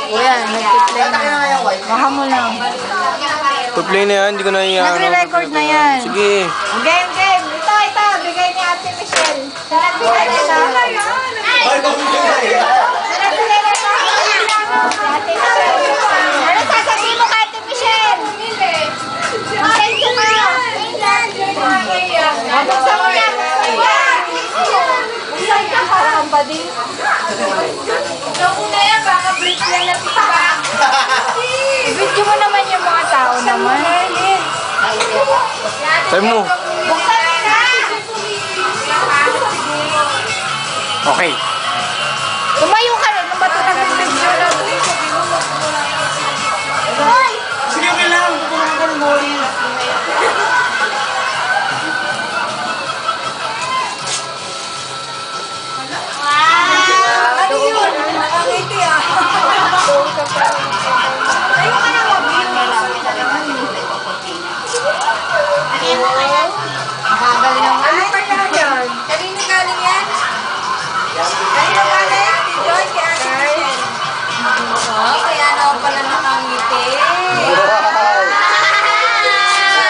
Yan, nag-play na. Baka mo lang. Play na yan, hindi ko na iyan. Nagre-record na yan. Sige. Game, game. Ito. Bigay ni Ate Michelle. Nagbigay na siya. Nagbigay na siya. Ate Michelle. Ano sasabihin mo kay Ate Michelle? Thank you ka. Mabuksan mo na. Buksan ka para ang bading. Ikaw muna yan, baka break lang na feedback. Video mo naman yung mga tao naman. Sabi mo. Buksan mo na. Okay. Tumayo ka rin. Nung ba't ito nag-video na? Hoy! Sige, okay lang. Kukulang ko ng mori. Ano yun? Nakangiti ah. Tayo ka na mag-video. Bagal naman. Ano kaya yan? Kanino galing yan? Kanino galing? Si Joy, kay Ate Michelle. Oh, kaya na pala nakangiti.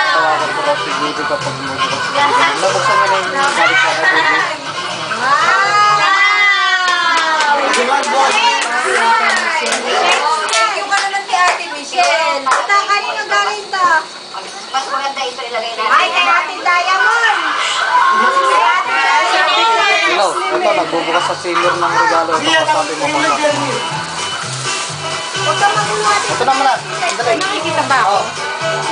Tawagan ko kasi dito kapag magbukas. Nabuksan mo na yung galit sa akin. Thank you ka naman kay Ate Michelle. Ito, kanino galing to? Mas maganda ito ilagay natin. Ay, kay Ate Diamond. Kay Ate Diamond. Hello, ito nagbubukas sa sealer ng regalo. Ito sabi mo kung bakit. Huwag kang maguha dito. Ito naman na. Sandali. Nakikita ba ako?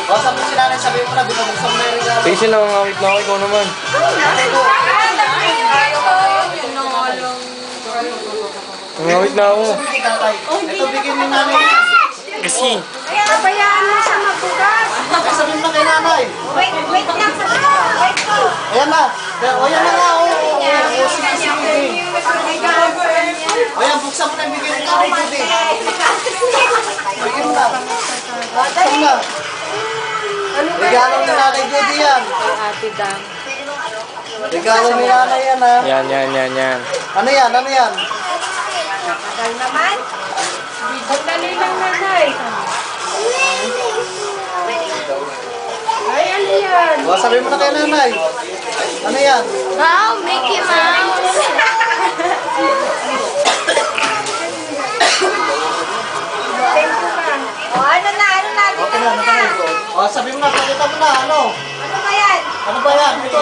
O, sabi mo si nanay, sabi mo na, binubuksan mo na yung regalo. Sige sila, ngawit na ako. Ikaw naman. Ngawit na ako. Ito, bigyan ni nanay. Kasi. Pabayaan mo siya magbukas. Ay, sabi mo na kay nanay. Wait lang sa wait ko. Ayan na. O, yan na nga. O, sige. O, yan, buksan mo na yung bigyan ni nanay, Judy. Bigyan mo na. Buksan mo na. Regalo ni nanay, Judy yan. Ate Dam. Regalo ni nanay yan, ha. Yan. Ano yan? Ano yan? Tagal naman. Dali lang nanay. Ay, ano yan? O, sabi mo na kay nanay. Ano yan? Wow, Mickey Mouse. O, ano na? Okay na, okay na. O, sabi mo na, pakita mo na, ano? Ano ba yan? Ano ba yan? Ito,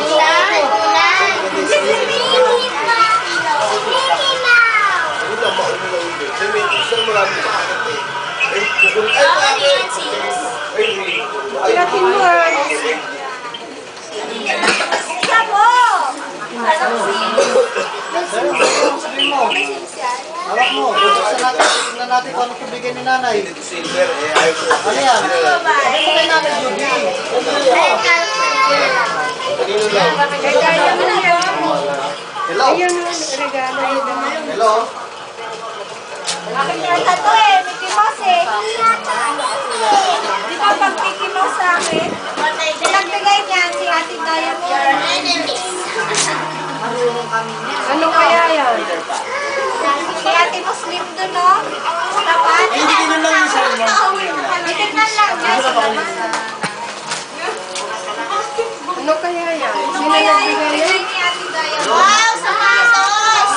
Pinatin mo ah. Isa mo! sabi mo. Hawak mo, bubuksan natin. Tignan natin kung ano bigay ni nanay. Ano yan? Sabi mo kay nanay, Judy. Hello? Hello? Akin yata to eh, Mickey Mouse eh. Di ba pag Mickey Mouse sa akin? Nagbigay niyan si Ate Diamond. Ano kaya yan? Si Ate Muslim doon no? Tapat? Hindi ko lang yung sabi mo. Titignan lang niya sa labas. Ano kaya yan? Sino nagbigay yan? Ni Ate Diamond. Wow, sapatos!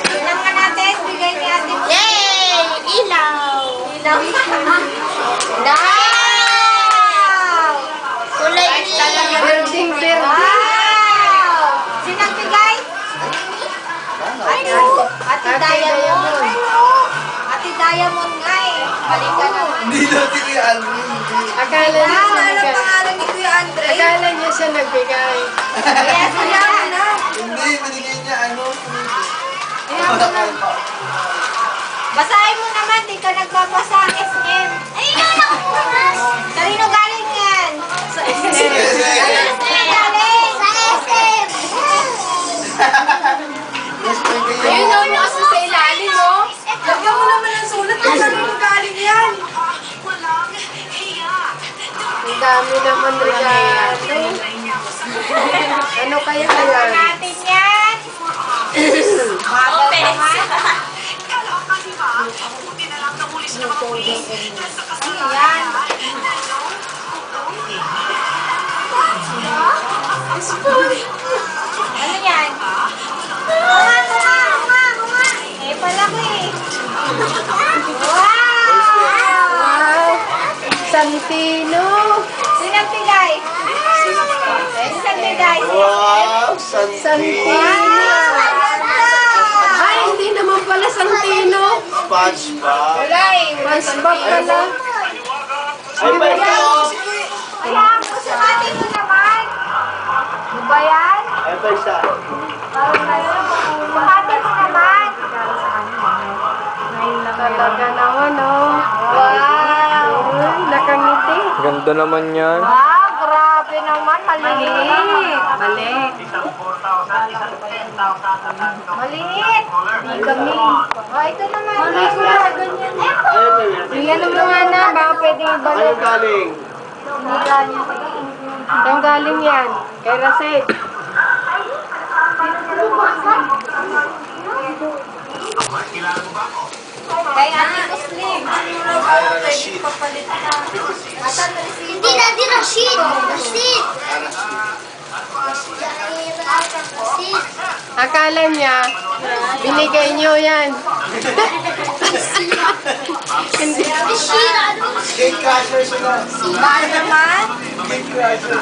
Tignan ka natin, bigay ni Ate Muslim. Yay! Ilaw! Ilaw. Wow! Kulay niya. Building. Wow! Sinang bigay? Ate Diamond. Ate Diamond nga eh. Balik ka naman. Hindi natin yan. Akala niya siya Ano nagbigay. pangalan ni Kuya Andre? Akala niya siya nagbigay. Kaya sila na. Hindi, binigay niya ano. Basahin mo naman, di ka nagbabasa ang SM. Ayun na! Kanino galing yan? Sa SM. Kanino galing? Sa SM. Ayun na mo kasi sa ilalim mo. Lagyan mo naman ang sulat kung kanino galing yan. Ang dami naman regalo. Ano kaya yan? Natin yan. Bagal naman. Yan. Ano yan? Eh, pala ko eh. Wow! Santino. Sino ang bigay? Sino ang bigay? Wow, Santino. Ay, hindi naman pala Santino. SpongeBob. Wala eh. SpongeBob pala. Ay, ba ito? Ayan, kusukatin mo naman. Ano ba yan? Ito isa. Kusukatin mo naman. Talaga naman, oh. Wow! Ay, nakangiti. Ganda naman yan. Wow, grabe naman. Maliit. Balik. Maliit. Hindi kami. Oh, ito naman. Tingnan mo nga na, baka pwedeng ibalik. Anong galing? Saan galing yan? Kay Raset. Kay Ate Muslim. Rashid. Hindi na din Rashid. Rashid. Rashid. Akala niya, binigay niyo yan. Hindi. Rashid. Cake crusher sila. Mahal naman. Cake crusher.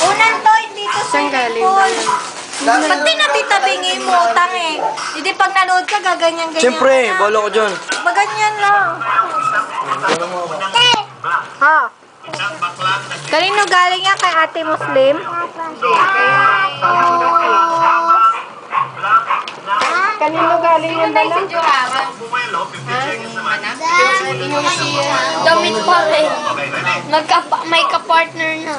Unang toy dito sa Saan galing ba pool. yan? Ba't tinabi-tabingi mo, utang eh? Hindi pag nanood ka, gaganyan-ganyan. Siyempre, bolo ko dyan. Maganyan lang. Ha? Kanino galing yan? Kay Ate Muslim? Kanino galing yan dala? Damit pa rin. May ka-partner na.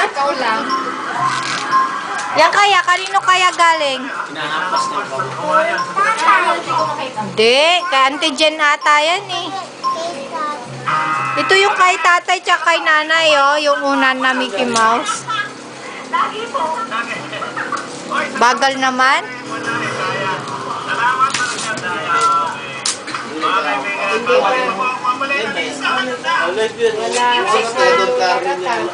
Ikaw lang. Yan kaya? Kanino kaya galing? Hindi. Kay Auntie Jen ata yan eh. Ito yung kay tatay tsaka kay nanay oh. Yung unan na Mickey Mouse. Bagal naman. Alay, yun. Doon Carmen yan.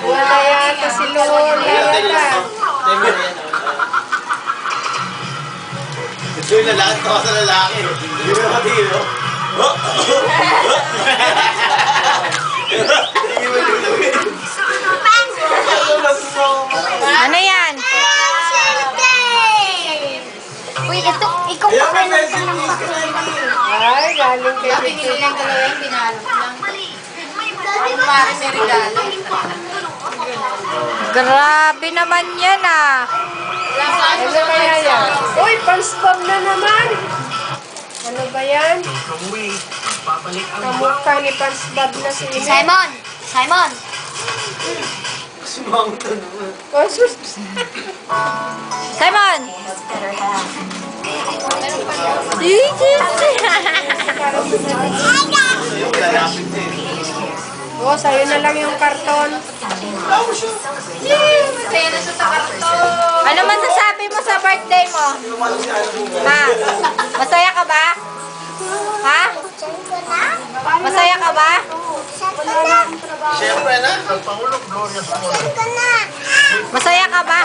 Wala yata si Lola yata. Ito yung lalaki, tawa sa lalaki. Hindi mo naman dito. Ano yan? Uy, ito, ikaw pa kayo. Ay, galing kay Pichu. Grabe naman yan ah. Ano kaya yan? Uy, pansbab na naman. Ano ba yan? Kamukha ni pansbab na si Ine. Simon! Simon! Sumangta naman. Oh, sus. Simon! Sa'yo, lalapit na eh. Oh, sa'yo na lang yung karton. Ano man sasabi mo sa birthday mo? Ha? Masaya ka ba? Ha? Masaya ka ba? Siyempre na. Masaya ka ba,